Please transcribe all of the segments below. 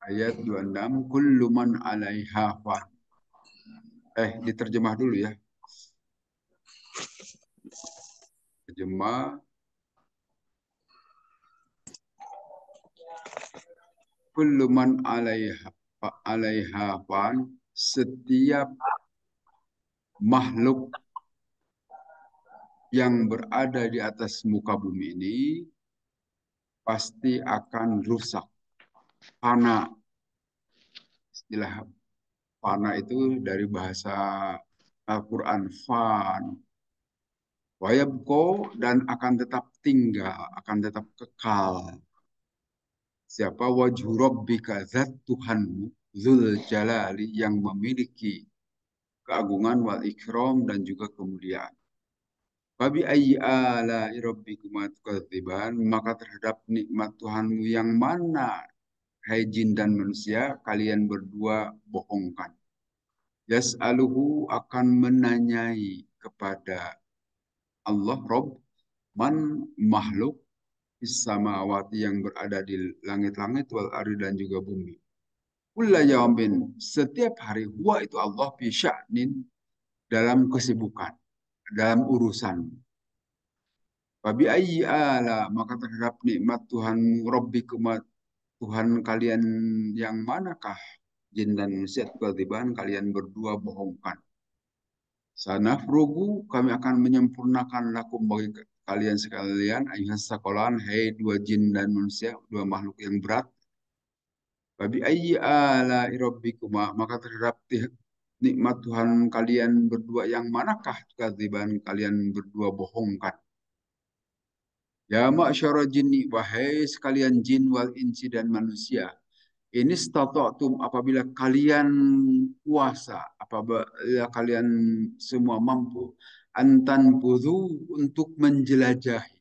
Ayat 26, kullu man 'alaiha fan. Diterjemah dulu ya. Terjemah, kullu man 'alaiha fan. Setiap makhluk yang berada di atas muka bumi ini pasti akan rusak. Fana, istilah fana itu dari bahasa Al-Quran, fan. Wayabko, dan akan tetap tinggal, akan tetap kekal. Siapa? Wajhu rabbika, zat Tuhanmu, Zul Jalali, yang memiliki keagungan wal ikram dan juga kemuliaan. Fabi ayyi ala'i rabbikuma tukadziban, maka terhadap nikmat Tuhanmu yang mana, hai jin dan manusia, kalian berdua bohongkan. Yas'aluhu, akan menanyai kepada Allah Rabb, man, makhluk, fis samawati, yang berada di langit-langit, wal ardi, dan juga bumi. Kulla yaumin, setiap hari, huwa itu Allah, fi sya'nin, dalam kesibukan, dalam urusan. Wabi ayyi ala, maka terhadap nikmat Tuhanmu, Rabbikuma, Tuhan kalian yang manakah, jin dan manusia, ketiban kalian berdua bohongkan. Sanafrugu, kami akan menyempurnakan lakum bagi kalian sekalian, ayuhas sakolahan, hai dua jin dan manusia, dua makhluk yang berat. Wabi ayyi ala rabbikuma, maka terhadap nikmat Tuhan kalian berdua yang manakah, ketiban kalian berdua bohongkan. Ya ma'syara jinni, wahai sekalian jin wal insi dan manusia. Ini stata'tum, apabila kalian kuasa, apabila kalian semua mampu, antan budu, untuk menjelajahi,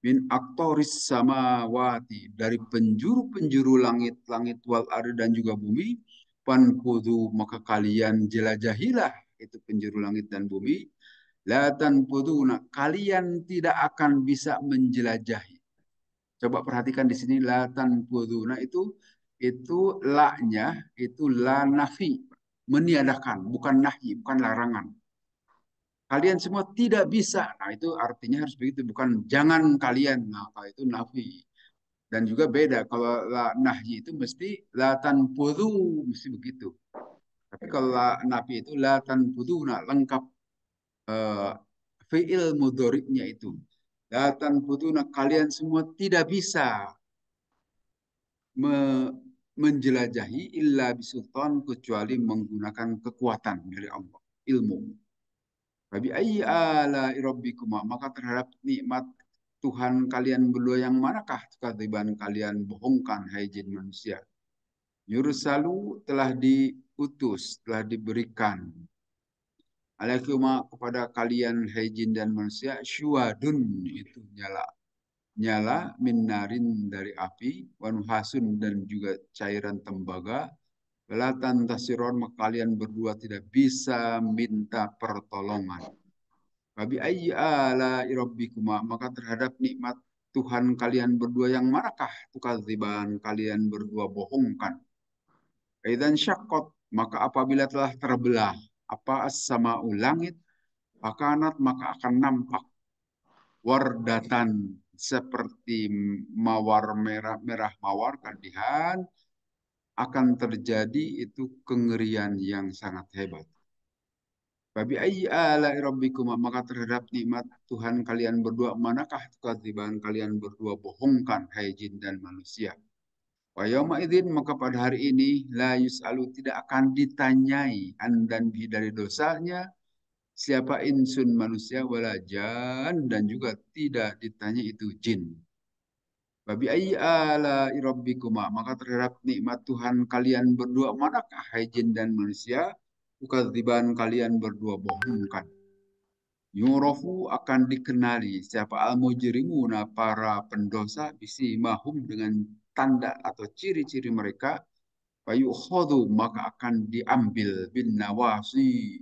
min aktoris samawati, dari penjuru-penjuru langit-langit, wal ardi, dan juga bumi, panfudu, maka kalian jelajahilah itu penjuru langit dan bumi. La tanfuduna, kalian tidak akan bisa menjelajahi. Coba perhatikan di sini, la tanfuduna itu la-nya itu la nafi, meniadakan, bukan nahi, bukan larangan. Kalian semua tidak bisa. Nah, itu artinya harus begitu, bukan jangan kalian. Nah, kalau itu nafi. Dan juga beda, kalau la nahyi itu mesti la tanfudu, mesti begitu. Tapi kalau la nafi itu la tanfuduna, lengkap eh, fiil mudoriknya itu. La tanfuduna, kalian semua tidak bisa menjelajahi illa bisultan, kecuali menggunakan kekuatan dari Allah, ilmu. Fabi ayyi ala rabbikuma, maka terhadap nikmat Tuhan kalian berdua yang manakah ketiban kalian bohongkan, hai jin manusia. Yursalu, telah diutus, telah diberikan, alaikuma, kepada kalian, hai jin dan manusia, syuadun, itu nyala, nyala, minarin, dari api, wanuhasun, dan juga cairan tembaga. Belatan tasiron, maka kalian berdua tidak bisa minta pertolongan. Babi ayyi ala rabbikuma, maka terhadap nikmat Tuhan kalian berdua yang manakah tukadziban, kalian berdua bohongkan. Aidan syaqqat, maka apabila telah terbelah apa as-sama'u, langit, pakanat, maka akan nampak, wardatan, seperti mawar, merah, merah mawar kadihan, akan terjadi itu kengerian yang sangat hebat. Babi ayyi ala rabbikum, maka terhadap nikmat Tuhan kalian berdua manakah tukadziban, kalian berdua bohongkan, hai jin dan manusia. Wa yauma idzin, maka pada hari ini, la yus'alu, tidak akan ditanyai, dan dari dosanya, siapa insun, manusia, wala jan, dan juga tidak ditanya itu jin. Babi ayyi ala rabbikuma, maka terhadap nikmat Tuhan kalian berdua manakah, hai jin dan manusia, tukadziban, kalian berdua bohongkan. Yurofu, akan dikenali siapa al-mujrimuna, para pendosa, bisi mahum, dengan tanda atau ciri-ciri mereka. Fayukhadhu, maka akan diambil, bin nawasi,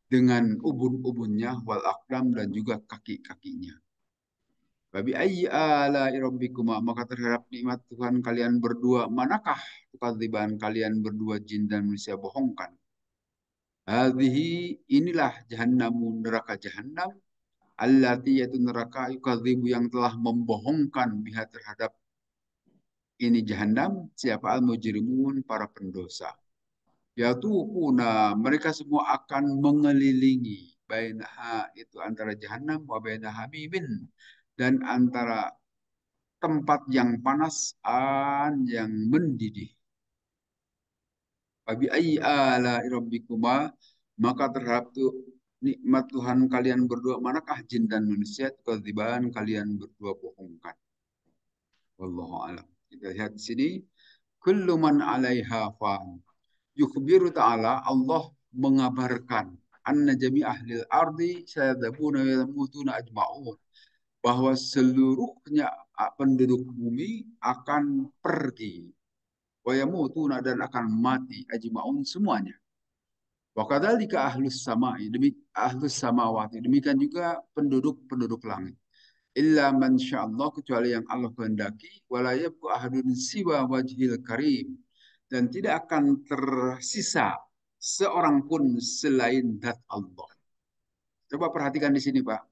dengan ubun-ubunnya, wal akdam, dan juga kaki-kakinya. Babi ayyi ala rabbikuma, maka terhadap nikmat Tuhan kalian berdua manakah tukadziban kalian berdua jin dan manusia bohongkan. Hadhihi, inilah jahannamu, neraka jahanam, allati, yaitu neraka yukadzibu yang telah membohongkan biha terhadap ini jahanam siapa al mujrimun, para pendosa. Yatufuna, mereka semua akan mengelilingi bainaha, itu antara jahanam, wa bainaha mimin, dan antara tempat yang panas yang mendidih. Babi ayyi ala rabbikuma, maka terhadap nikmat Tuhan kalian berdua manakah jin dan manusia keziban kalian berdua bohongkan. Wallahu a'lam. Kita lihat di sini, kullu man 'alaiha fan. Yukhbiru ta'ala, Allah mengabarkan anna jami ahlil ardi sayadabuna wa yamutuna ajma'un, bahwa seluruhnya penduduk bumi akan pergi, wa yamutuna, dan akan mati, ajma'un, semuanya. Wa kadzalika ahlus samai, ahlus samawati, demikian juga penduduk langit. Illa man sya'allah, kecuali yang Allah kehendaki, wala yabqa ahadun siwa wajhil karim, dan tidak akan tersisa seorang pun selain zat Allah. Coba perhatikan di sini, Pak.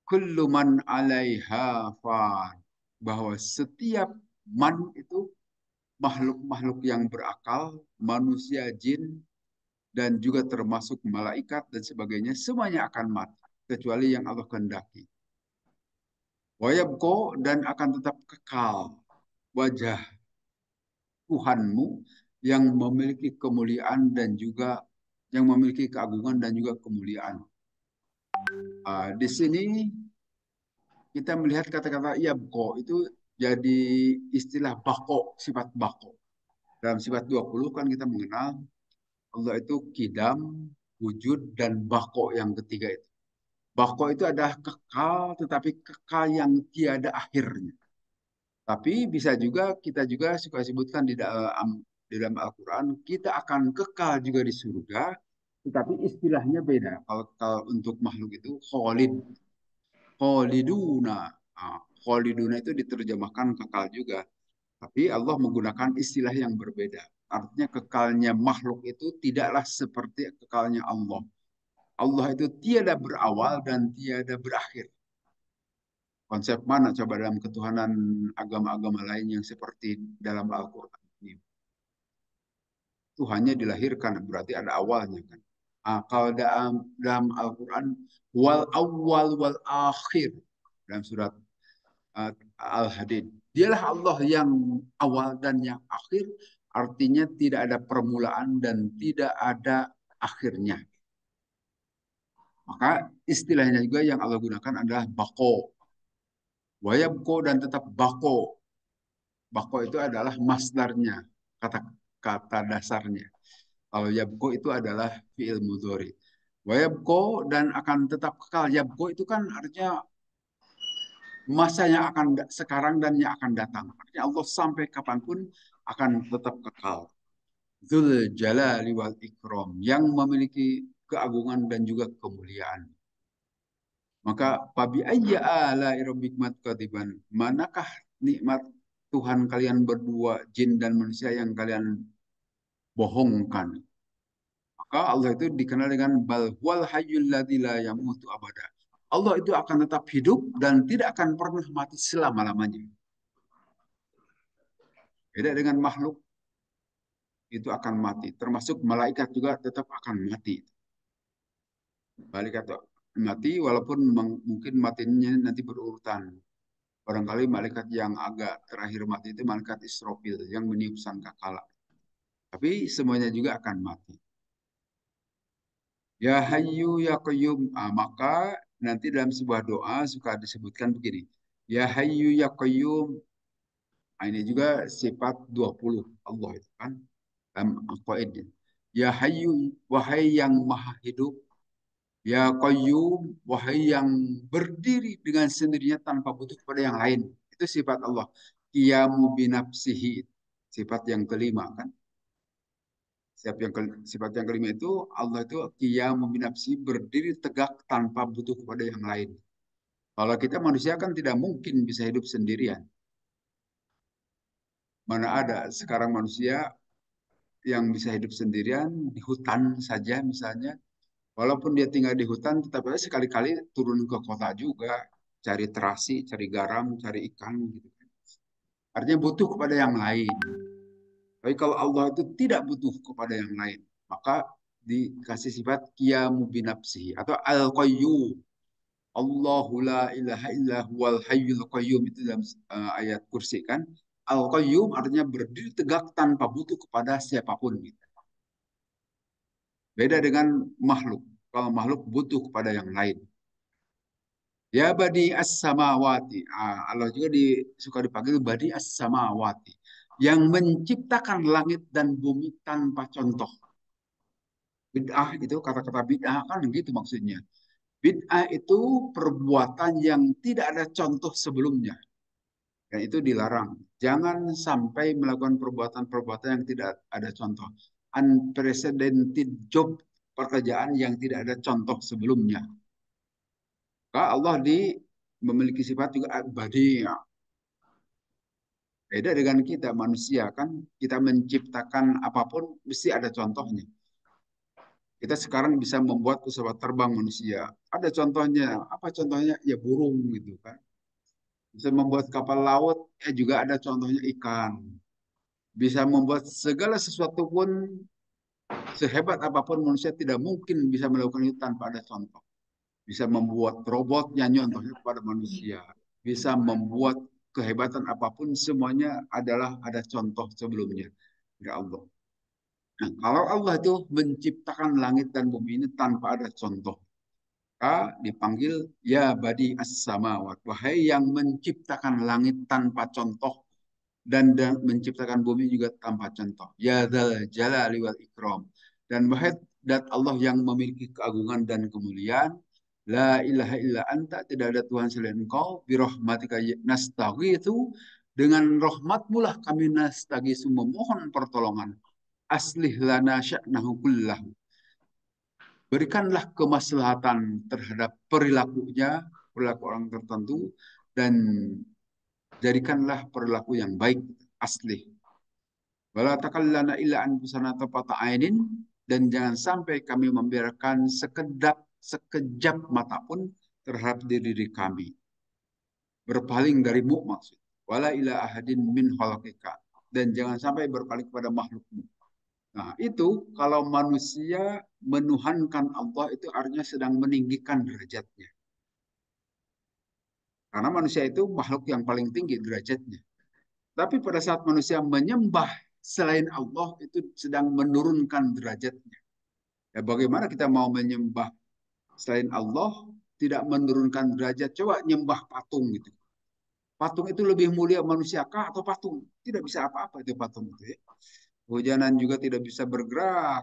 Kullu man 'alaiha fan, bahwa setiap man itu makhluk-makhluk yang berakal, manusia, jin, dan juga termasuk malaikat dan sebagainya, semuanya akan mati kecuali yang Allah kehendaki. Wayabko, dan akan tetap kekal wajah Tuhanmu yang memiliki kemuliaan dan juga yang memiliki keagungan dan juga kemuliaan. Di sini kita melihat kata-kata yabko itu jadi istilah bako, sifat bako. Dalam sifat 20 kan kita mengenal Allah itu kidam, wujud, dan bako yang ketiga itu. Bako itu adalah kekal, tetapi kekal yang tiada akhirnya. Tapi bisa juga kita juga suka sebutkan di dalam Al-Quran, kita akan kekal juga di surga, tetapi istilahnya beda. Kalau untuk makhluk itu kholid, kholiduna. Kholiduna itu diterjemahkan kekal juga. Tapi Allah menggunakan istilah yang berbeda. Artinya kekalnya makhluk itu tidaklah seperti kekalnya Allah. Allah itu tiada berawal dan tiada berakhir. Konsep mana coba dalam ketuhanan agama-agama lain yang seperti dalam Al-Quran ini? Tuhannya dilahirkan, berarti ada awalnya kan. Kalau dalam Al-Quran, wal awal wal akhir, dalam surat Al-Hadid, dialah Allah yang awal dan yang akhir, artinya tidak ada permulaan dan tidak ada akhirnya. Maka istilahnya juga yang Allah gunakan adalah bako. Wayabko, dan tetap bako. Bako itu adalah masdarnya, kata kata dasarnya. Kalau yabko itu adalah fi'il mudhari. Wayabko, dan akan tetap kekal. Yabko itu kan artinya masa yang akan sekarang dan yang akan datang. Artinya Allah sampai kapanpun akan tetap kekal. Dzul jalali wal ikram, yang memiliki keagungan dan juga kemuliaan. Maka fabi ayya ala rabbikmat kadiban, manakah nikmat Tuhan kalian berdua jin dan manusia yang kalian bohongkan? Maka Allah itu dikenal dengan bal wal hayyul ladzi la yamutu abada. Allah itu akan tetap hidup dan tidak akan pernah mati selama-lamanya. Beda dengan makhluk, itu akan mati. Termasuk malaikat juga tetap akan mati. Malaikat mati walaupun mungkin matinya nanti berurutan. Barangkali malaikat yang agak terakhir mati itu malaikat Israfil yang meniup sangkakala. Tapi semuanya juga akan mati. Ya Hayyu ya Qayyum. Maka nanti dalam sebuah doa suka disebutkan begini. Ya Hayyu ya Qayyum. Ini juga sifat 20 Allah itu kan. Qaid. Ya Hayyu, wahai yang maha hidup. Ya Qayyum, wahai yang berdiri dengan sendirinya tanpa butuh kepada yang lain. Itu sifat Allah. Qiyamu binafsihi. Sifat yang kelima kan. Sifat yang kelima itu Allah itu qiyamu binafsihi, berdiri tegak tanpa butuh kepada yang lain. Kalau kita manusia kan tidak mungkin bisa hidup sendirian. Mana ada sekarang manusia yang bisa hidup sendirian di hutan saja misalnya. Walaupun dia tinggal di hutan, tetapi sekali-kali turun ke kota juga, cari terasi, cari garam, cari ikan gitu kan. Artinya butuh kepada yang lain. Tapi kalau Allah itu tidak butuh kepada yang lain, maka dikasih sifat qiyamu binafsihi atau al-qayyum. Allahu la ilaha illa huwal hayyul qayyum itu dalam ayat kursi kan. Al-qayyum artinya berdiri tegak tanpa butuh kepada siapapun. Gitu. Beda dengan makhluk. Kalau makhluk butuh kepada yang lain. Ya badi as-samawati. Allah juga suka dipanggil badi as-samawati. Yang menciptakan langit dan bumi tanpa contoh. Bid'ah itu kata-kata bid'ah kan gitu maksudnya. Bid'ah itu perbuatan yang tidak ada contoh sebelumnya. Dan itu dilarang. Jangan sampai melakukan perbuatan-perbuatan yang tidak ada contoh. Unprecedented job, pekerjaan yang tidak ada contoh sebelumnya. Maka Allah memiliki sifat juga badi. Beda dengan kita manusia kan, kita menciptakan apapun mesti ada contohnya. Kita sekarang bisa membuat pesawat terbang manusia. Ada contohnya. Apa contohnya? Ya burung gitu kan. Bisa membuat kapal laut, juga ada contohnya ikan. Bisa membuat segala sesuatu pun sehebat apapun manusia tidak mungkin bisa melakukan itu tanpa ada contoh. Bisa membuat robot yang nyontohnya kepada manusia. Bisa membuat kehebatan apapun semuanya adalah ada contoh sebelumnya. Ya Allah. Nah, kalau Allah itu menciptakan langit dan bumi ini tanpa ada contoh, maka dipanggil ya badi as-samawat. Wahai yang menciptakan langit tanpa contoh dan menciptakan bumi juga tanpa contoh. Ya dzal jalali wal ikram. Dan wahai dat Allah yang memiliki keagungan dan kemuliaan. La ilaha illa anta, tidak ada Tuhan selain engkau. Birahmatika nastaghiitsu, dengan rahmatmu lah kami nastaghiitsu memohon pertolongan. Aslih lana sya'nahu kullahu. Berikanlah kemaslahatan terhadap perilakunya, perilaku orang tertentu, dan jadikanlah perilaku yang baik, asli. Wala takallana illa anfusana tafata ainin, dan jangan sampai kami membiarkan sekejap mata pun terhadap diri kami. Berpaling darimu maksud. Wala ila ahadin min khalaqika, dan jangan sampai berpaling kepada makhlukmu. Nah, itu kalau manusia menuhankan Allah itu artinya sedang meninggikan derajatnya. Karena manusia itu makhluk yang paling tinggi derajatnya. Tapi pada saat manusia menyembah selain Allah itu sedang menurunkan derajatnya. Ya, bagaimana kita mau menyembah selain Allah tidak menurunkan derajat? Coba nyembah patung gitu. Patung itu lebih mulia manusia kah atau patung? Tidak bisa apa-apa itu patung itu ya. Hujanan juga tidak bisa bergerak,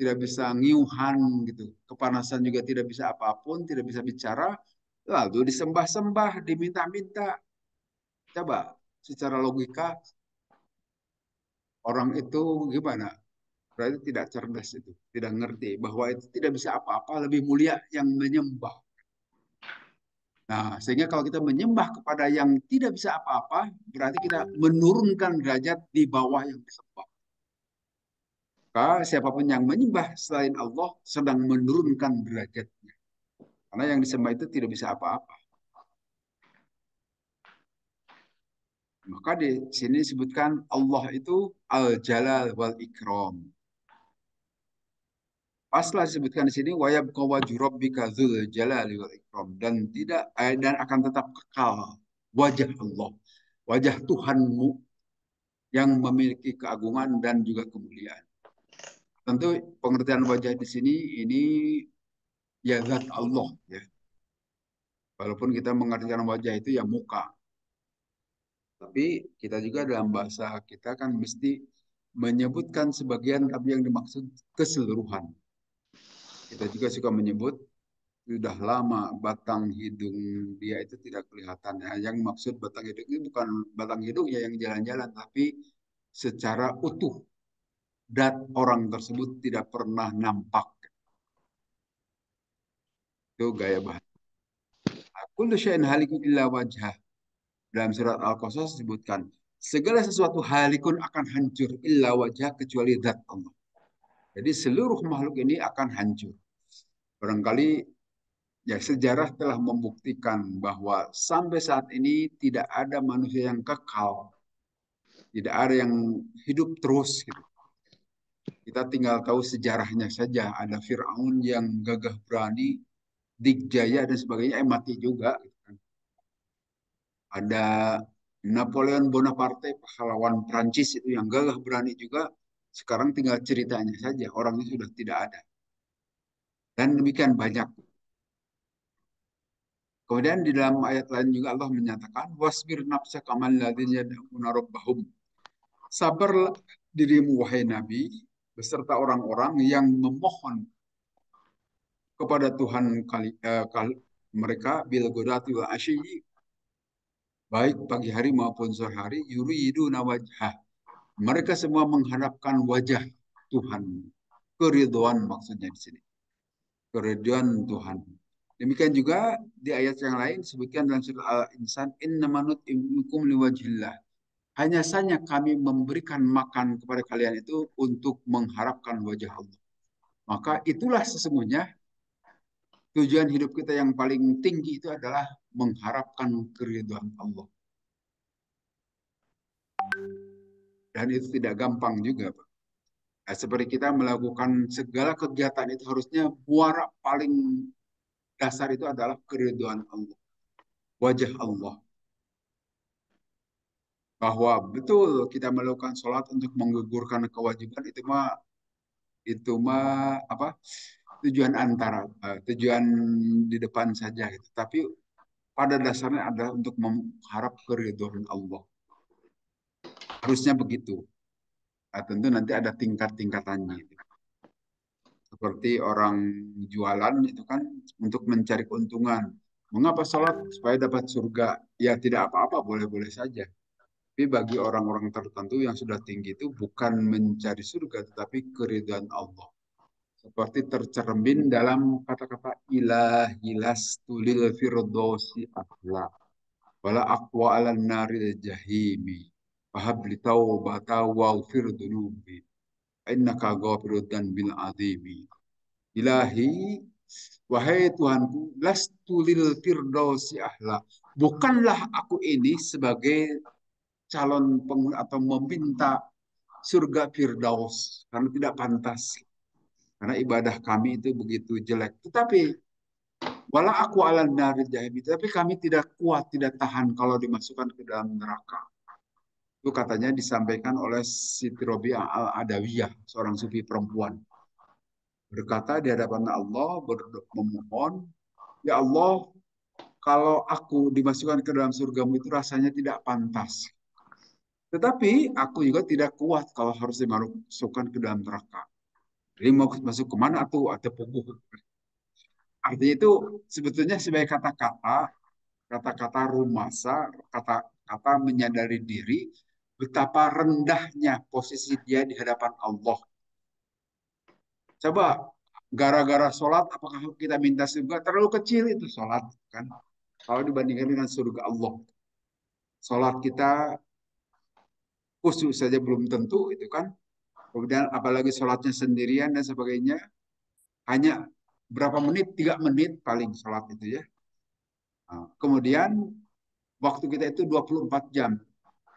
tidak bisa ngiuhan gitu. Kepanasan juga tidak bisa apapun, tidak bisa bicara. Lalu disembah-sembah, diminta-minta. Coba secara logika orang itu gimana? Berarti tidak cerdas itu, tidak ngerti bahwa itu tidak bisa apa-apa, lebih mulia yang menyembah. Nah, sehingga kalau kita menyembah kepada yang tidak bisa apa-apa, berarti kita menurunkan derajat di bawah yang disembah. Maka siapapun yang menyembah selain Allah sedang menurunkan derajatnya. Karena yang disembah itu tidak bisa apa-apa. Maka di sini disebutkan Allah itu Al-Jalal wal Ikram. Paslah disebutkan di sini wayab wajhu rabbika dzul jalali wal ikram, dan tidak dan akan tetap kekal wajah Allah, wajah Tuhanmu yang memiliki keagungan dan juga kemuliaan. Tentu pengertian wajah di sini ini ya zat Allah ya. Walaupun kita mengartikan wajah itu ya muka, tapi kita juga dalam bahasa kita kan mesti menyebutkan sebagian tapi yang dimaksud keseluruhan. Kita juga suka menyebut sudah lama batang hidung dia itu tidak kelihatan. Ya, yang maksud batang hidung ini bukan batang hidungnya yang jalan-jalan, tapi secara utuh dat orang tersebut tidak pernah nampak. Itu gaya bahasa. Kullu syai'in halikun illa wajhah. Dalam surat Al-Qasas disebutkan, segala sesuatu halikun akan hancur illa wajah kecuali zat Allah. Jadi seluruh makhluk ini akan hancur. Barangkali ya sejarah telah membuktikan bahwa sampai saat ini tidak ada manusia yang kekal, tidak ada yang hidup terus gitu. Kita tinggal tahu sejarahnya saja. Ada Fir'aun yang gagah berani, Dikjaya dan sebagainya, mati juga. Gitu kan. Ada Napoleon Bonaparte, pahlawan Prancis itu yang gagah berani juga. Sekarang tinggal ceritanya saja, orangnya sudah tidak ada. Dan demikian banyak. Kemudian di dalam ayat lain juga Allah menyatakan, wasbir nafsa kamal ladzina yad'una rabbahum. Sabarlah dirimu wahai Nabi beserta orang-orang yang memohon kepada Tuhan mereka bil ghadati wa asyi, baik pagi hari maupun sore hari, yuriduna wajhah. Mereka semua menghadapkan wajah Tuhan. Keridhaan maksudnya di sini. Keridhaan Tuhan. Demikian juga di ayat yang lain sebutkan dalam surah Al-Insan, innamanut ibnukum liwajhillah. Hanya saja kami memberikan makan kepada kalian itu untuk mengharapkan wajah Allah. Maka itulah sesungguhnya tujuan hidup kita yang paling tinggi itu adalah mengharapkan keridhaan Allah. Dan itu tidak gampang juga, Pak. Nah, seperti kita melakukan segala kegiatan itu harusnya muara paling dasar itu adalah keridhaan Allah, wajah Allah. Bahwa betul kita melakukan sholat untuk menggugurkan kewajiban itu mah apa tujuan antara tujuan di depan saja gitu. Tapi pada dasarnya adalah untuk mengharap keridhaan Allah. Harusnya begitu. Nah, tentu nanti ada tingkat-tingkatannya. Gitu. Seperti orang jualan itu kan untuk mencari keuntungan. Mengapa sholat? Supaya dapat surga. Ya tidak apa-apa, boleh-boleh saja. Tapi bagi orang-orang tertentu yang sudah tinggi itu bukan mencari surga, tetapi keridhaan Allah. Seperti tercermin dalam kata-kata ilahilas tulil firdausi akla. Wala aqwa ala naril jahimi. Fahabli taubata waghfir dunubi. Innaka ghafirud bil azimi. Ilahi, wahai Tuhanku, lastu lil firdausi ahla. Bukanlah aku ini sebagai calon penghuni atau meminta surga firdaus karena tidak pantas. Karena ibadah kami itu begitu jelek. Tetapi wala aku ala nari jahim. Tapi kami tidak kuat, tidak tahan kalau dimasukkan ke dalam neraka. Itu katanya disampaikan oleh Siti Robi'ah Al-Adawiyah, seorang sufi perempuan. Berkata di hadapan Allah, memohon, ya Allah, kalau aku dimasukkan ke dalam surgamu itu rasanya tidak pantas. Tetapi aku juga tidak kuat kalau harus dimasukkan ke dalam neraka. Jadi mau masuk kemana tuh? Ada puguh. Artinya itu sebetulnya sebagai kata-kata rumasa, kata-kata menyadari diri, betapa rendahnya posisi dia di hadapan Allah. Coba gara-gara sholat, apakah kita minta surga? Terlalu kecil itu sholat, kan? Kalau dibandingkan dengan surga Allah. Sholat kita khusus saja belum tentu, itu kan. Kemudian apalagi sholatnya sendirian dan sebagainya. Hanya berapa menit? 3 menit paling sholat itu ya. Nah, kemudian waktu kita itu 24 jam.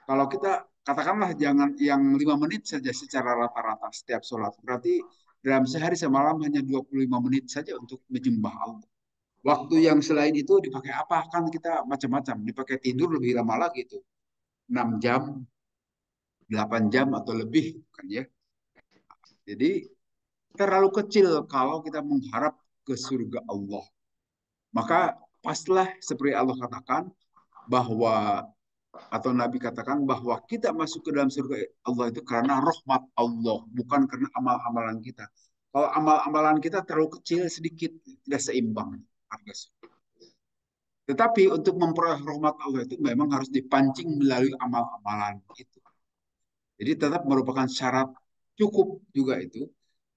Kalau kita katakanlah jangan yang 5 menit saja secara rata-rata setiap sholat. Berarti dalam sehari semalam hanya 25 menit saja untuk menyembah Allah. Waktu yang selain itu dipakai apa? Kan kita macam-macam. Dipakai tidur lebih lama lagi itu. 6 jam, 8 jam atau lebih kan ya. Jadi terlalu kecil kalau kita mengharap ke surga Allah. Maka paslah seperti Allah katakan bahwa atau Nabi katakan bahwa kita masuk ke dalam surga Allah itu karena rahmat Allah, bukan karena amal-amalan kita. Kalau amal-amalan kita terlalu kecil sedikit, tidak seimbang harga surga. Tetapi untuk memperoleh rahmat Allah itu memang harus dipancing melalui amal-amalan itu. Jadi tetap merupakan syarat cukup juga itu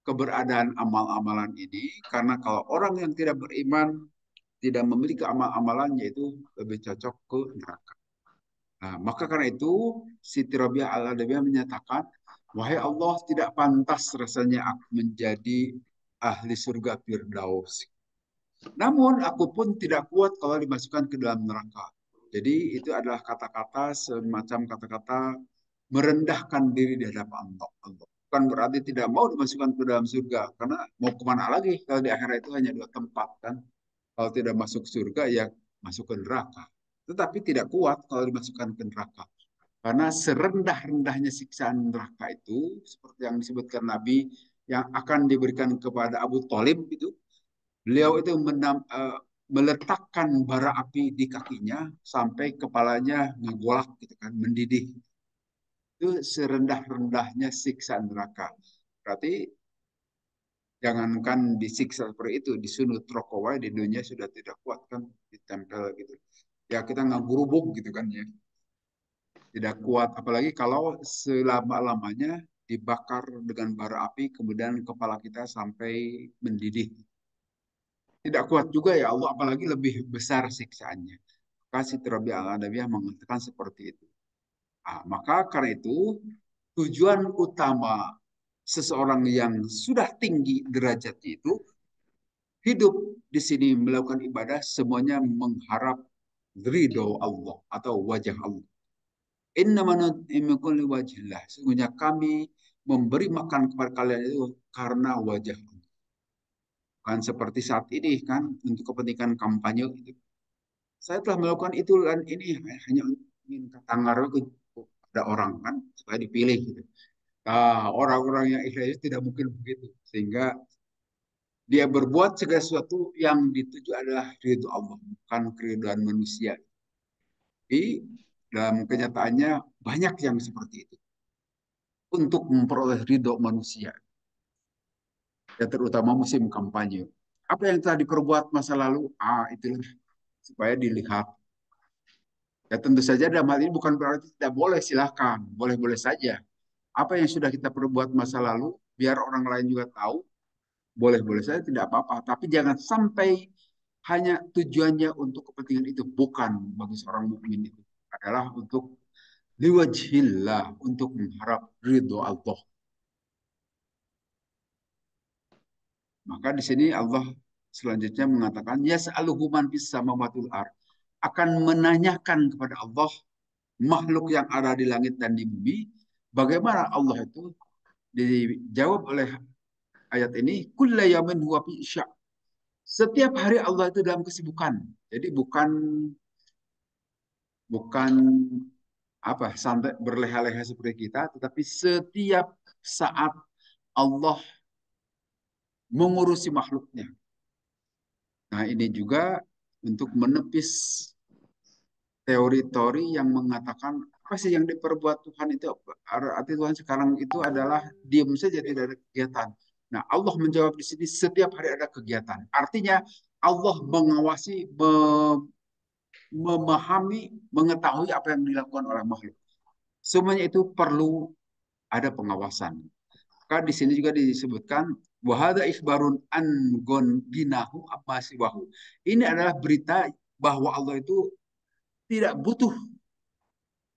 keberadaan amal-amalan ini. Karena kalau orang yang tidak beriman, tidak memiliki amal-amalan, yaitu lebih cocok ke neraka. Nah, maka karena itu Siti Rabi'ah Al-Adawiyah menyatakan, wahai Allah, tidak pantas rasanya aku menjadi ahli surga Firdaus. Namun aku pun tidak kuat kalau dimasukkan ke dalam neraka. Jadi itu adalah kata-kata semacam kata-kata merendahkan diri di hadapan Allah. Bukan berarti tidak mau dimasukkan ke dalam surga, karena mau kemana lagi kalau di akhirat itu hanya dua tempat kan. Kalau tidak masuk surga ya masuk ke neraka. Tetapi tidak kuat kalau dimasukkan ke neraka. Karena serendah-rendahnya siksaan neraka itu, seperti yang disebutkan Nabi, yang akan diberikan kepada Abu Thalib itu, beliau itu meletakkan bara api di kakinya sampai kepalanya ngegolak gitu kan, mendidih. Itu serendah-rendahnya siksa neraka. Berarti jangankan disiksa seperti itu, disunut rokok di dunia sudah tidak kuat kan, ditempel gitu. Ya kita nggak gurubuk gitu kan ya. Tidak kuat, apalagi kalau selama-lamanya dibakar dengan bara api, kemudian kepala kita sampai mendidih. Tidak kuat juga ya Allah, apalagi lebih besar siksaannya. Kasih Rabi al-Adawiyah mengatakan seperti itu. Maka karena itu, tujuan utama seseorang yang sudah tinggi derajatnya itu, hidup di sini melakukan ibadah, semuanya mengharap ridho Allah atau wajah Allah. Inna manutimukum liwajillah. Sesungguhnya kami memberi makan kepada kalian itu karena wajah Allah. Kan seperti saat ini kan, untuk kepentingan kampanye itu. Saya telah melakukan itu dan ini hanya ingin kata pada orang kan supaya dipilih gitu. Nah, orang-orang yang ikhlas tidak mungkin begitu, sehingga dia berbuat segala sesuatu yang dituju adalah ridho Allah, bukan keridhaan manusia. Tapi dalam kenyataannya banyak yang seperti itu untuk memperoleh ridho manusia, ya terutama musim kampanye. Apa yang telah diperbuat masa lalu, itulah supaya dilihat. Ya tentu saja dalam hal ini bukan berarti tidak boleh, silahkan, boleh-boleh saja. Apa yang sudah kita perbuat masa lalu, biar orang lain juga tahu, boleh-boleh saja tidak apa-apa. Tapi jangan sampai hanya tujuannya untuk kepentingan itu, bukan bagi seorang mukmin itu adalah untuk liwajhillah, untuk mengharap ridho Allah. Maka di sini Allah selanjutnya mengatakan, yas'aluhu man fis samawati wal ardh, akan menanyakan kepada Allah makhluk yang ada di langit dan di bumi, bagaimana Allah itu. Dijawab oleh ayat ini, kulla yamin huwa fi isya'. Setiap hari Allah itu dalam kesibukan. Jadi bukan bukan apa santai berleha-leha seperti kita, tetapi setiap saat Allah mengurusi makhluknya. Nah, ini juga untuk menepis teori-teori yang mengatakan apa sih yang diperbuat Tuhan itu, arti Tuhan sekarang itu adalah diam saja, tidak ada kegiatan. Nah, Allah menjawab di sini setiap hari ada kegiatan. Artinya Allah mengawasi, memahami, mengetahui apa yang dilakukan oleh makhluk. Semuanya itu perlu ada pengawasan. Maka di sini juga disebutkan wahada ikhbarun an ginahu apa siwahu. Ini adalah berita bahwa Allah itu tidak butuh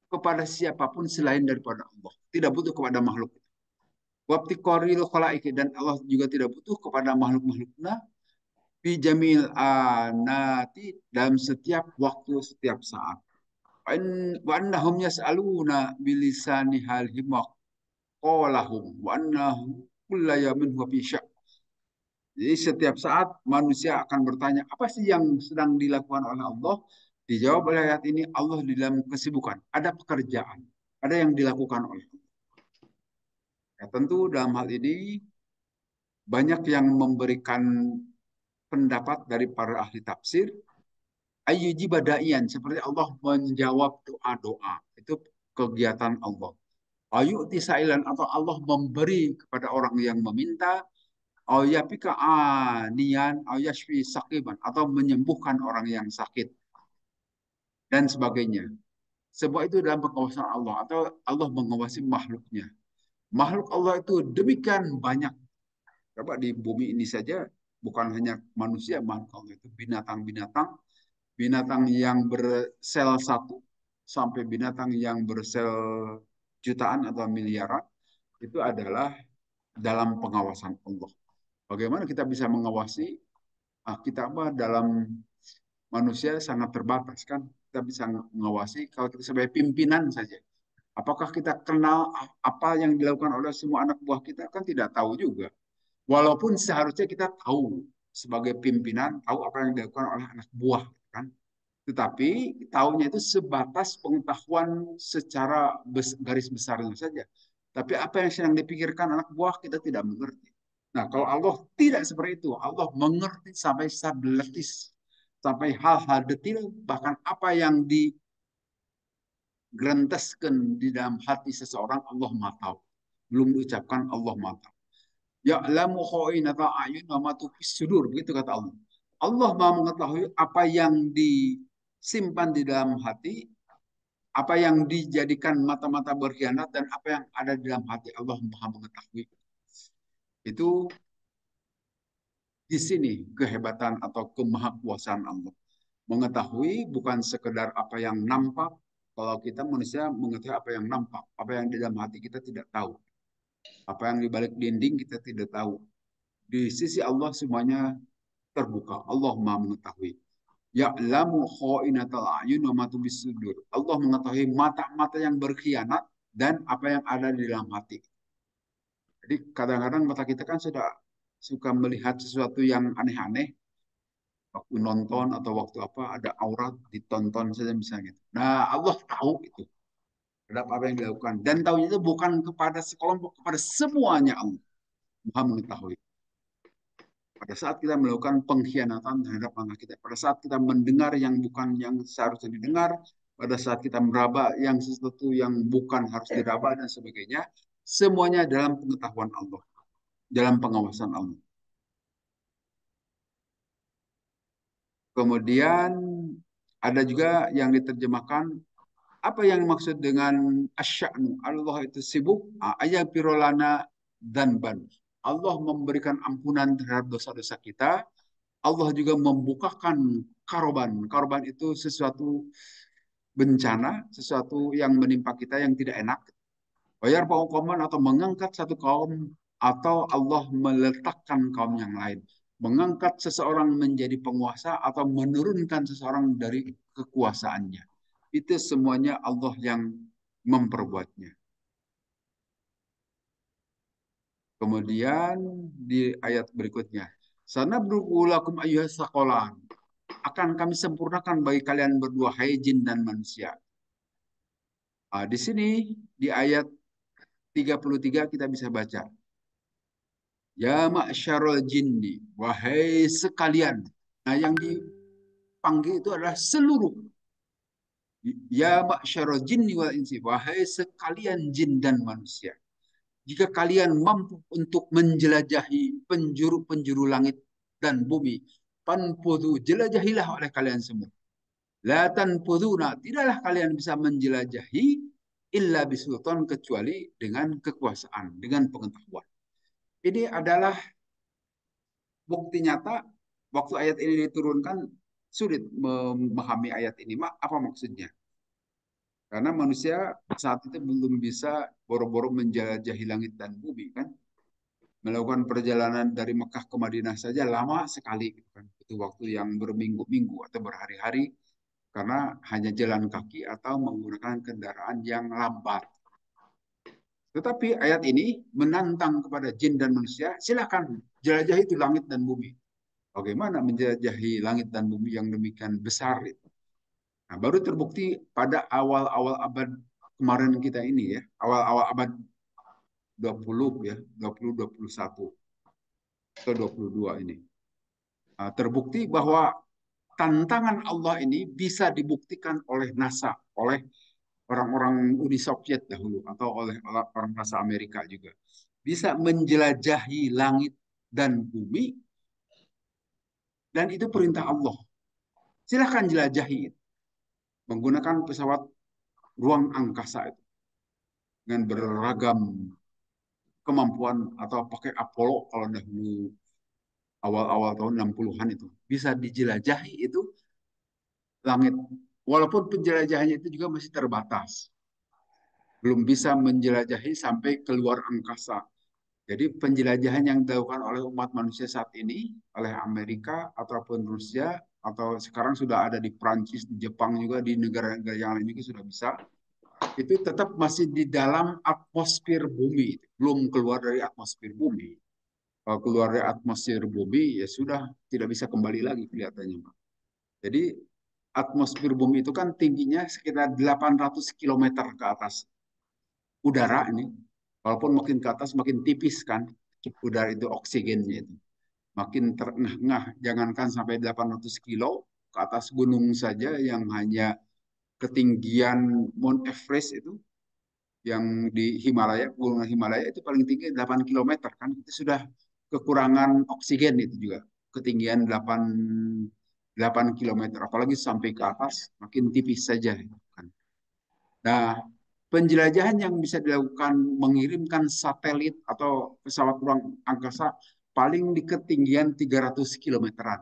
kepada siapapun selain daripada Allah. Tidak butuh kepada makhluk. Wabti koril khalaiki, dan Allah juga tidak butuh kepada makhluk-makhluknya fi jamil anati, dalam setiap waktu, setiap saat. Wa annahum yas'aluna bilisani halihim wa qalahum wa annahu kulla yamin huwa fi sya'. Jadi setiap saat manusia akan bertanya, apa sih yang sedang dilakukan oleh Allah? Dijawab oleh ayat ini, Allah di dalam kesibukan. Ada pekerjaan. Ada yang dilakukan oleh Allah. Ya, tentu dalam hal ini banyak yang memberikan pendapat dari para ahli tafsir. Ayyuji badaian, seperti Allah menjawab doa-doa. Itu kegiatan Allah. Ayu tisailan, atau Allah memberi kepada orang yang meminta. Ayapika anian, ayashfi sakiban, atau menyembuhkan orang yang sakit dan sebagainya. Semua itu dalam pengawasan Allah, atau Allah mengawasi makhluknya. Makhluk Allah itu demikian banyak. Coba di bumi ini saja bukan hanya manusia, makhluk Allah itu binatang-binatang, binatang yang bersel satu sampai binatang yang bersel jutaan atau miliaran, itu adalah dalam pengawasan Allah. Bagaimana kita bisa mengawasi? Kita dalam manusia sangat terbatas kan. Kita bisa mengawasi kalau kita sebagai pimpinan saja. Apakah kita kenal apa yang dilakukan oleh semua anak buah kita? Kan tidak tahu juga. Walaupun seharusnya kita tahu sebagai pimpinan, tahu apa yang dilakukan oleh anak buah, kan? Tetapi tahunya itu sebatas pengetahuan secara garis besarnya saja. Tapi apa yang sedang dipikirkan anak buah kita tidak mengerti. Nah, kalau Allah tidak seperti itu, Allah mengerti sampai sabletis, sampai hal-hal detail, bahkan apa yang digerentaskan di dalam hati seseorang, Allah Maha tahu. Belum diucapkan Allah Maha tahu. Ya'lamu kha'inata a'yun wa ma tukhfis sudur, begitu kata Allah. Allah Maha mengetahui apa yang disimpan di dalam hati, apa yang dijadikan mata-mata berkhianat, dan apa yang ada di dalam hati. Allah Maha mengetahui. Itu di sini kehebatan atau kemahakuasaan Allah. Mengetahui bukan sekedar apa yang nampak. Kalau kita manusia mengetahui apa yang nampak, apa yang di dalam hati kita tidak tahu. Apa yang di balik dinding kita tidak tahu. Di sisi Allah semuanya terbuka. Allah Maha mengetahui. Ya'lamu kha'inatal a'yun wa ma tubis sudur. Allah mengetahui mata-mata yang berkhianat dan apa yang ada di dalam hati. Jadi kadang-kadang mata kita kan sudah suka melihat sesuatu yang aneh-aneh, waktu nonton atau waktu apa ada aurat ditonton saja misalnya. Nah, Allah tahu itu terhadap apa yang dilakukan, dan tahunya itu bukan kepada sekelompok, kepada semuanya. Allah Maha mengetahui. Pada saat kita melakukan pengkhianatan terhadap anak kita, pada saat kita mendengar yang bukan yang seharusnya didengar, pada saat kita meraba yang sesuatu yang bukan harus diraba dan sebagainya, semuanya dalam pengetahuan Allah, dalam pengawasan Allah. Kemudian ada juga yang diterjemahkan apa yang dimaksud dengan asya'nu. Allah itu sibuk, ayat pirolana dan ban. Allah memberikan ampunan terhadap dosa-dosa kita. Allah juga membukakan karoban. Karoban itu sesuatu bencana, sesuatu yang menimpa kita yang tidak enak. Bayar paukoman atau mengangkat satu kaum, atau Allah meletakkan kaum yang lain. Mengangkat seseorang menjadi penguasa atau menurunkan seseorang dari kekuasaannya. Itu semuanya Allah yang memperbuatnya. Kemudian di ayat berikutnya, sanablughulakum ayyuhas saqalan. Akan kami sempurnakan bagi kalian berdua, hai jin dan manusia. Di sini di ayat 33 kita bisa baca, ya ma'syarul jinni, wahai sekalian. Nah, yang dipanggil itu adalah seluruh. Ya ma'syarul jinni wal insi, wahai sekalian jin dan manusia. Jika kalian mampu untuk menjelajahi penjuru-penjuru langit dan bumi, panfudu, jelajahilah oleh kalian semua. La tanfuduna, tidaklah kalian bisa menjelajahi illa bisultan, kecuali dengan kekuasaan, dengan pengetahuan. Ini adalah bukti nyata. Waktu ayat ini diturunkan sulit memahami ayat ini. Apa maksudnya? Karena manusia saat itu belum bisa boro-boro menjelajahi langit dan bumi, kan? Melakukan perjalanan dari Mekah ke Madinah saja lama sekali, kan? Itu waktu yang berminggu-minggu atau berhari-hari, karena hanya jalan kaki atau menggunakan kendaraan yang lambat. Tetapi ayat ini menantang kepada jin dan manusia, silakan jelajahi itu langit dan bumi. Bagaimana menjelajahi langit dan bumi yang demikian besar itu? Nah, baru terbukti pada awal-awal abad kemarin kita ini, ya, awal-awal abad 20 ya, 2021 atau 22 ini. Nah, terbukti bahwa tantangan Allah ini bisa dibuktikan oleh NASA, oleh orang-orang Uni Soviet dahulu, atau oleh orang NASA Amerika juga. Bisa menjelajahi langit dan bumi, dan itu perintah Allah. Silahkan jelajahi menggunakan pesawat ruang angkasa itu dengan beragam kemampuan, atau pakai Apollo kalau dahulu awal-awal tahun 60-an itu. Bisa dijelajahi itu langit. Walaupun penjelajahannya itu juga masih terbatas. Belum bisa menjelajahi sampai keluar angkasa. Jadi penjelajahan yang dilakukan oleh umat manusia saat ini, oleh Amerika ataupun Rusia, atau sekarang sudah ada di Prancis, di Jepang juga, di negara-negara yang lain juga sudah bisa, itu tetap masih di dalam atmosfer bumi, belum keluar dari atmosfer bumi. Kalau keluar dari atmosfer bumi, ya sudah tidak bisa kembali lagi kelihatannya, Pak. Jadi atmosfer bumi itu kan tingginya sekitar 800 kilometer ke atas udara ini. Walaupun makin ke atas makin tipis kan udara itu oksigennya itu. Makin terengah-engah, jangankan sampai 800 kilo ke atas gunung saja yang hanya ketinggian Mount Everest itu yang di Himalaya, gunung Himalaya itu paling tinggi 8 kilometer kan. Itu sudah kekurangan oksigen itu juga. Ketinggian 8 kilometer, apalagi sampai ke atas makin tipis saja kan. Nah, penjelajahan yang bisa dilakukan mengirimkan satelit atau pesawat ruang angkasa paling di ketinggian 300 kilometeran.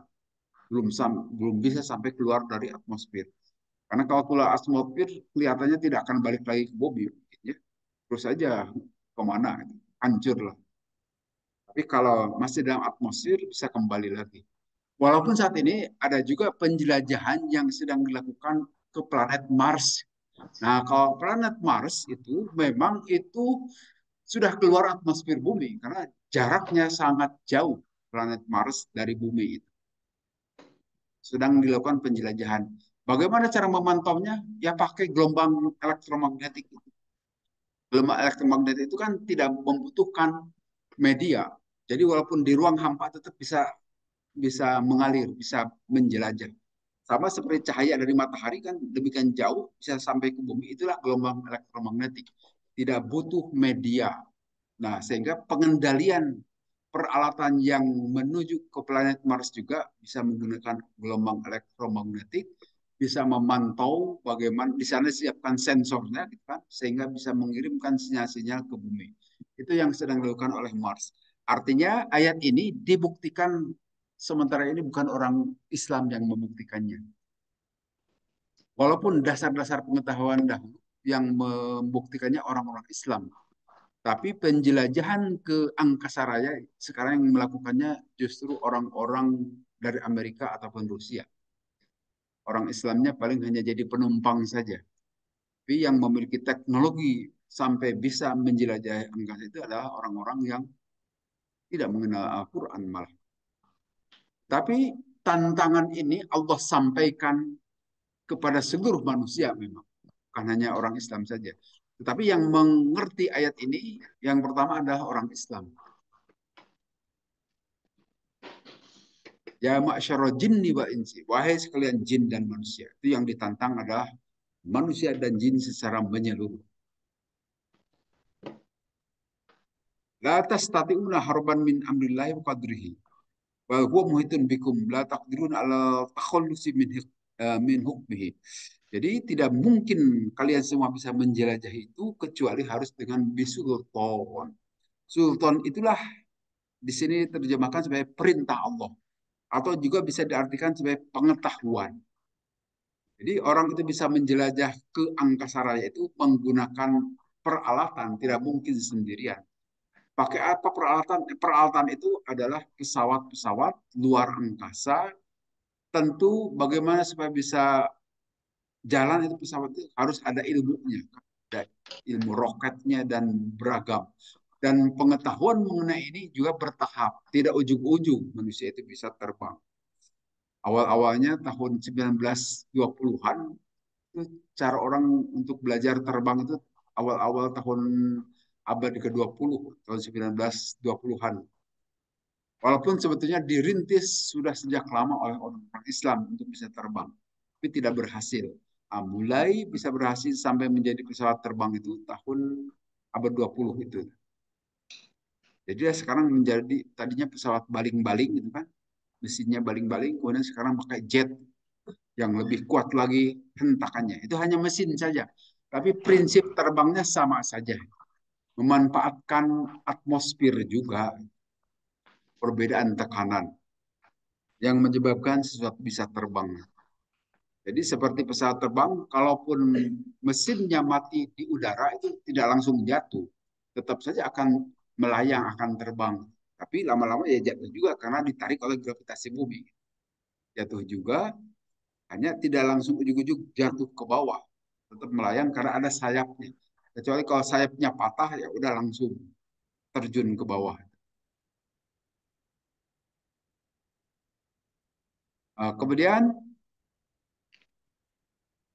Belum bisa sampai keluar dari atmosfer. Karena kalau keluar atmosfer kelihatannya tidak akan balik lagi ke bumi. Ya. Terus saja kemana, hancur lah. Tapi kalau masih dalam atmosfer bisa kembali lagi. Walaupun saat ini ada juga penjelajahan yang sedang dilakukan ke planet Mars. Nah, kalau planet Mars itu memang itu sudah keluar atmosfer bumi karena jaraknya sangat jauh planet Mars dari bumi itu. Sedang dilakukan penjelajahan. Bagaimana cara memantaunya? Ya pakai gelombang elektromagnetik. Gelombang elektromagnetik itu kan tidak membutuhkan media. Jadi walaupun di ruang hampa tetap bisa bisa mengalir, bisa menjelajah. Sama seperti cahaya dari matahari kan demikian jauh bisa sampai ke bumi. Itulah gelombang elektromagnetik. Tidak butuh media. Nah, sehingga pengendalian peralatan yang menuju ke planet Mars juga bisa menggunakan gelombang elektromagnetik, bisa memantau bagaimana di sana siapkan sensornya, gitu kan, sehingga bisa mengirimkan sinyal-sinyal ke bumi. Itu yang sedang dilakukan oleh Mars. Artinya ayat ini dibuktikan sementara ini bukan orang Islam yang membuktikannya. Walaupun dasar-dasar pengetahuan dahulu yang membuktikannya orang-orang Islam. Tapi penjelajahan ke angkasa raya sekarang yang melakukannya justru orang-orang dari Amerika ataupun Rusia. Orang Islamnya paling hanya jadi penumpang saja. Tapi yang memiliki teknologi sampai bisa menjelajahi angkasa itu adalah orang-orang yang tidak mengenal Al-Quran malah. Tapi tantangan ini Allah sampaikan kepada seluruh manusia memang. Bukan hanya orang Islam saja. Tetapi yang mengerti ayat ini yang pertama adalah orang Islam. Ya ma'syarul jinni wa insi. Wahai sekalian jin dan manusia. Itu yang ditantang adalah manusia dan jin secara menyeluruh. La tastati'una harban min amrillahi wa qadrihi. Wa huwa muhitun bikum. La taqdiruna ala takhallusi min hukmihi. Jadi tidak mungkin kalian semua bisa menjelajahi itu kecuali harus dengan bisultan. Sultan itulah di sini terjemahkan sebagai perintah Allah atau juga bisa diartikan sebagai pengetahuan. Jadi orang itu bisa menjelajah ke angkasa raya itu menggunakan peralatan, tidak mungkin sendirian. Pakai apa peralatan? Peralatan itu adalah pesawat-pesawat luar angkasa. Tentu bagaimana supaya bisa jalan itu pesawat itu harus ada ilmunya. Ada ilmu roketnya dan beragam. Dan pengetahuan mengenai ini juga bertahap. Tidak ujung-ujung manusia itu bisa terbang. Awal-awalnya tahun 1920-an itu cara orang untuk belajar terbang itu awal-awal tahun abad ke-20, tahun 1920-an. Walaupun sebetulnya dirintis sudah sejak lama oleh orang-orang Islam untuk bisa terbang, tapi tidak berhasil. Nah, mulai bisa berhasil sampai menjadi pesawat terbang itu tahun abad 20 itu. Jadi sekarang menjadi tadinya pesawat baling-baling gitu kan, mesinnya baling-baling, kemudian sekarang pakai jet yang lebih kuat lagi hentakannya. Itu hanya mesin saja. Tapi prinsip terbangnya sama saja. Memanfaatkan atmosfer juga, perbedaan tekanan. yang menyebabkan sesuatu bisa terbang. Jadi seperti pesawat terbang, kalaupun mesinnya mati di udara itu tidak langsung jatuh, tetap saja akan melayang, akan terbang. Tapi lama-lama ya jatuh juga karena ditarik oleh gravitasi bumi. Jatuh juga, hanya tidak langsung ujung-ujung jatuh ke bawah, tetap melayang karena ada sayapnya. Kecuali kalau sayapnya patah ya udah langsung terjun ke bawah. Kemudian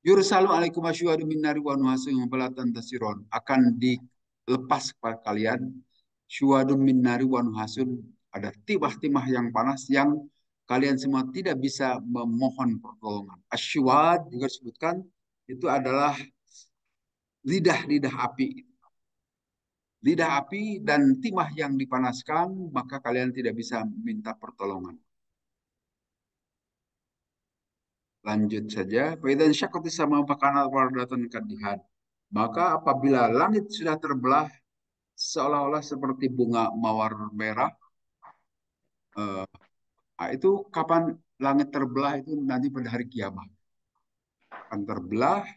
yursalu alaikum asyhadu min nari wa nuhasun balatan tasiron, akan dilepas kepada kalian syuadun min nari wa nuhasun, ada timah-timah yang panas yang kalian semua tidak bisa memohon pertolongan. Asywad juga disebutkan itu adalah lidah-lidah api. Lidah api dan timah yang dipanaskan, maka kalian tidak bisa minta pertolongan. Lanjut saja. Faidan syakati sama pakana wardatan kadihan. Maka apabila langit sudah terbelah seolah-olah seperti bunga mawar merah, eh, itu kapan langit terbelah itu nanti pada hari kiamat. Akan terbelah.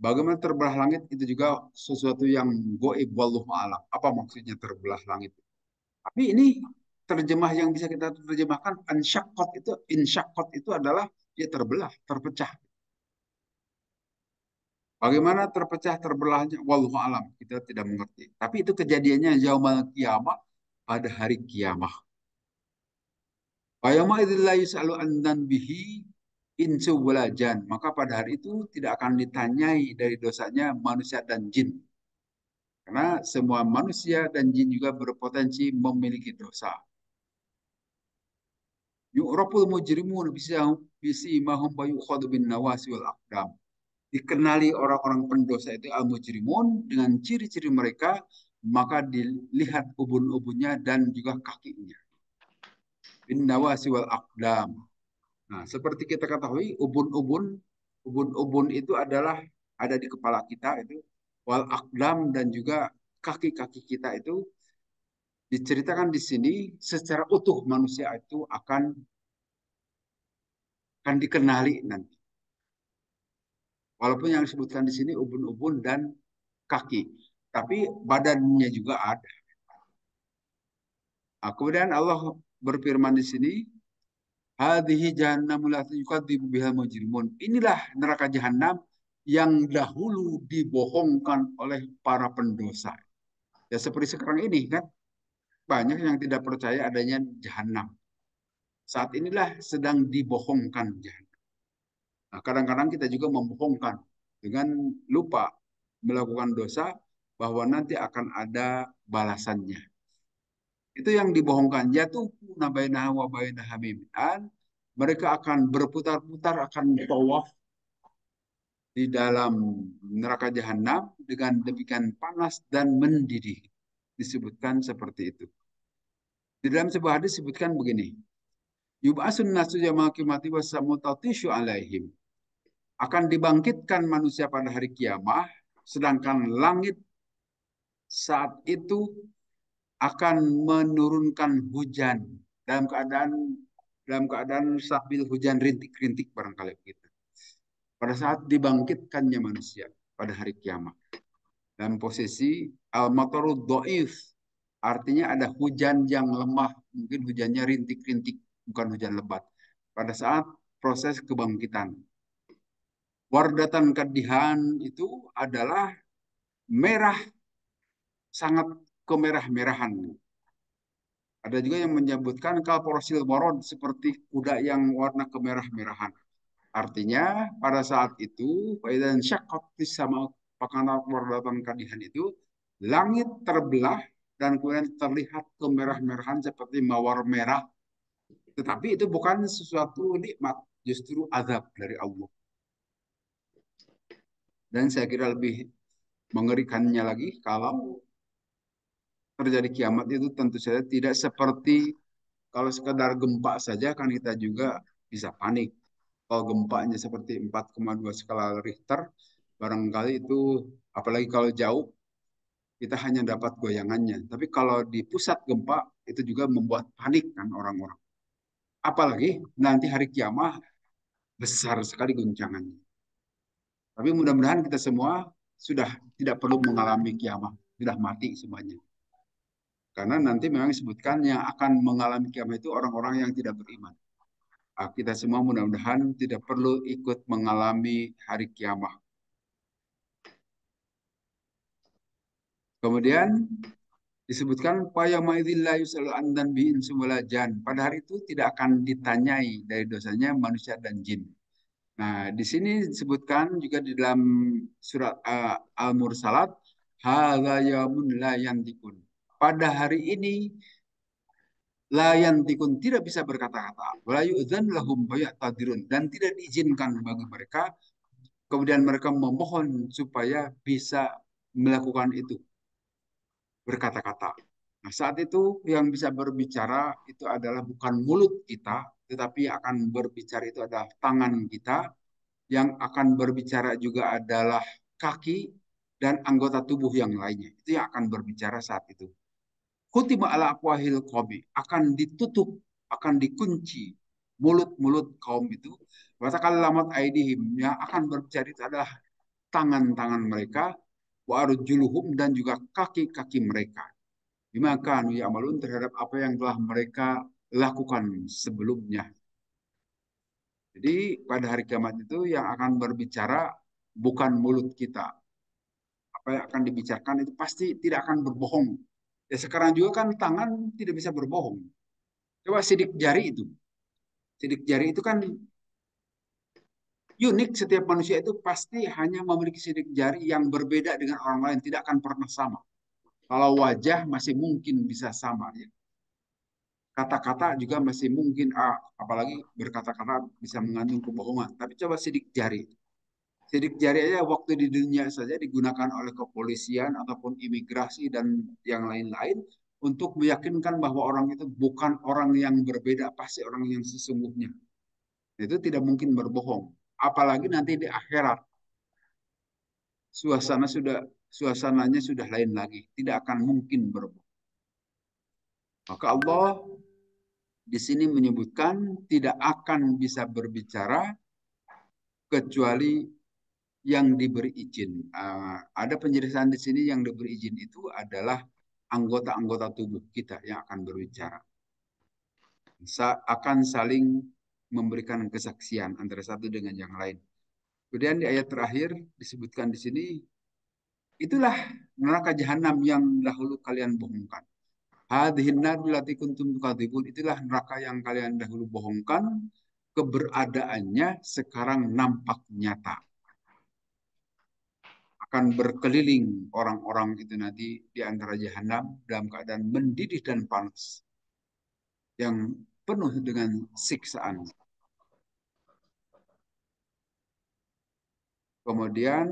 Bagaimana terbelah langit itu juga sesuatu yang goib wallahu alam. Apa maksudnya terbelah langit? Tapi ini terjemah yang bisa kita terjemahkan insyaqqat itu adalah dia terbelah, terpecah. Bagaimana terpecah terbelahnya? Wallahu alam, kita tidak mengerti. Tapi itu kejadiannya yaumal kiamah, pada hari kiamah. Wa yauma idzil la yus'alu an bihi insu wala jan. Maka pada hari itu tidak akan ditanyai dari dosanya manusia dan jin. Karena semua manusia dan jin juga berpotensi memiliki dosa. Yu'raful mujrimun bisimahum wa yu'khadhu bin nawasi wal aqdam. Dikenali orang-orang pendosa itu al-mujrimun dengan ciri-ciri mereka, maka dilihat ubun-ubunnya dan juga kakinya. Bin nawasi wal aqdam. Nah, seperti kita ketahui, ubun-ubun itu adalah ada di kepala kita itu, wal aqdam dan juga kaki-kaki kita itu diceritakan di sini secara utuh manusia itu akan dikenali nanti. Walaupun yang disebutkan di sini ubun-ubun dan kaki, tapi badannya juga ada. Nah, kemudian Allah berfirman di sini, hadhihi jahannamul lati yukadzibu bihal mujrimun. Inilah neraka jahanam yang dahulu dibohongkan oleh para pendosa. Ya seperti sekarang ini kan banyak yang tidak percaya adanya jahanam. Saat inilah sedang dibohongkan jahanam. Nah, kadang-kadang kita juga membohongkan dengan lupa melakukan dosa bahwa nanti akan ada balasannya. Itu yang dibohongkan. Jatuh nabainah wa bainah hamimin. Mereka akan berputar-putar, akan tawaf di dalam neraka jahanam dengan demikian panas dan mendidih. Disebutkan seperti itu. Di dalam sebuah hadis disebutkan begini. Yub'asun nasu yaumil qiyamati wasamutatishu alaihim. Akan dibangkitkan manusia pada hari kiamat, sedangkan langit saat itu akan menurunkan hujan dalam keadaan sambil hujan rintik-rintik barangkali begitu. Pada saat dibangkitkannya manusia pada hari kiamat dalam posisi al-mataru dhaif, artinya ada hujan yang lemah, mungkin hujannya rintik-rintik, bukan hujan lebat. Pada saat proses kebangkitan. Wardatan kadihan itu adalah merah, sangat kemerah-merahan. Ada juga yang menyebutkan kalporosil moron seperti kuda yang warna kemerah-merahan. Artinya pada saat itu dan syakat sama pakana wardatan kadihan itu langit terbelah dan kemudian terlihat kemerah-merahan seperti mawar merah. Tetapi itu bukan sesuatu nikmat, justru azab dari Allah. Dan saya kira lebih mengerikannya lagi kalau terjadi kiamat itu tentu saja tidak seperti kalau sekedar gempa saja kan kita juga bisa panik. Kalau gempanya seperti 4,2 skala Richter, barangkali itu apalagi kalau jauh kita hanya dapat goyangannya. Tapi kalau di pusat gempa itu juga membuat panik kan orang-orang. Apalagi nanti hari kiamat besar sekali guncangannya. Tapi mudah-mudahan kita semua sudah tidak perlu mengalami kiamat, sudah mati semuanya. Karena nanti memang disebutkan yang akan mengalami kiamat itu orang-orang yang tidak beriman. Kita semua mudah-mudahan tidak perlu ikut mengalami hari kiamat. Kemudian disebutkan dan biin jan. Pada hari itu tidak akan ditanyai dari dosanya manusia dan jin. Nah, di sini disebutkan juga di dalam surat Al-Mursalat, hadza yaumun la yantikun. Pada hari ini la yantikun tidak bisa berkata-kata. Wala yu'dzan lahum tadirun dan tidak diizinkan bagi mereka. Kemudian mereka memohon supaya bisa melakukan itu, berkata-kata. Nah, saat itu yang bisa berbicara itu adalah bukan mulut kita, tetapi akan berbicara itu adalah tangan kita, yang akan berbicara juga adalah kaki dan anggota tubuh yang lainnya. Itu yang akan berbicara saat itu. Khutima ala aqwahil qawmi, akan ditutup, akan dikunci mulut-mulut kaum itu. Watakallamat aidihim, yang akan berbicara itu adalah tangan-tangan mereka, wa arjuluhum dan juga kaki-kaki mereka. Bima kanu ya'malun, terhadap apa yang telah mereka lakukan sebelumnya. Jadi pada hari kiamat itu yang akan berbicara bukan mulut kita. Apa yang akan dibicarakan itu pasti tidak akan berbohong. Ya sekarang juga kan tangan tidak bisa berbohong. Coba sidik jari itu. Sidik jari itu kan unik, setiap manusia itu pasti hanya memiliki sidik jari yang berbeda dengan orang lain, tidak akan pernah sama. Kalau wajah masih mungkin bisa sama ya. Kata-kata juga masih mungkin, apalagi berkata-kata bisa mengandung kebohongan. Tapi coba sidik jari. Sidik jari aja waktu di dunia saja digunakan oleh kepolisian ataupun imigrasi dan yang lain-lain untuk meyakinkan bahwa orang itu bukan orang yang berbeda, pasti orang yang sesungguhnya. Itu tidak mungkin berbohong. Apalagi nanti di akhirat, suasana sudah suasananya sudah lain lagi, tidak akan mungkin berbohong. Maka Allah di sini menyebutkan tidak akan bisa berbicara kecuali yang diberi izin. Ada penjelasan di sini, yang diberi izin itu adalah anggota-anggota tubuh kita yang akan berbicara. Akan saling memberikan kesaksian antara satu dengan yang lain. Kemudian di ayat terakhir disebutkan di sini, itulah neraka jahanam yang dahulu kalian bohongkan. Hadhihin narul lati kuntum tukadzibun, itulah neraka yang kalian dahulu bohongkan, keberadaannya sekarang nampak nyata. Akan berkeliling orang-orang itu nanti di antara jahanam dalam keadaan mendidih dan panas yang penuh dengan siksaan. Kemudian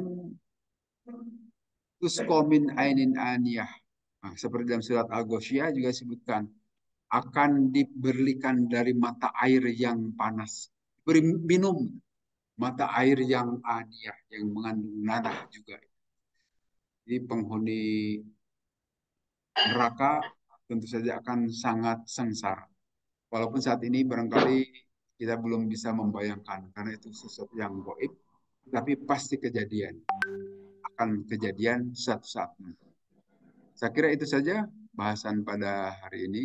tuskomin ainin aniyah. Nah, seperti dalam surat Al-Ghoshiyah juga disebutkan akan diberikan dari mata air yang panas. Beri minum mata air yang aniyah, yang mengandung nanah juga. Jadi penghuni neraka tentu saja akan sangat sengsara. Walaupun saat ini barangkali kita belum bisa membayangkan karena itu sesuatu yang gaib, tapi pasti kejadian, akan kejadian suatu saat. Saya kira itu saja bahasan pada hari ini.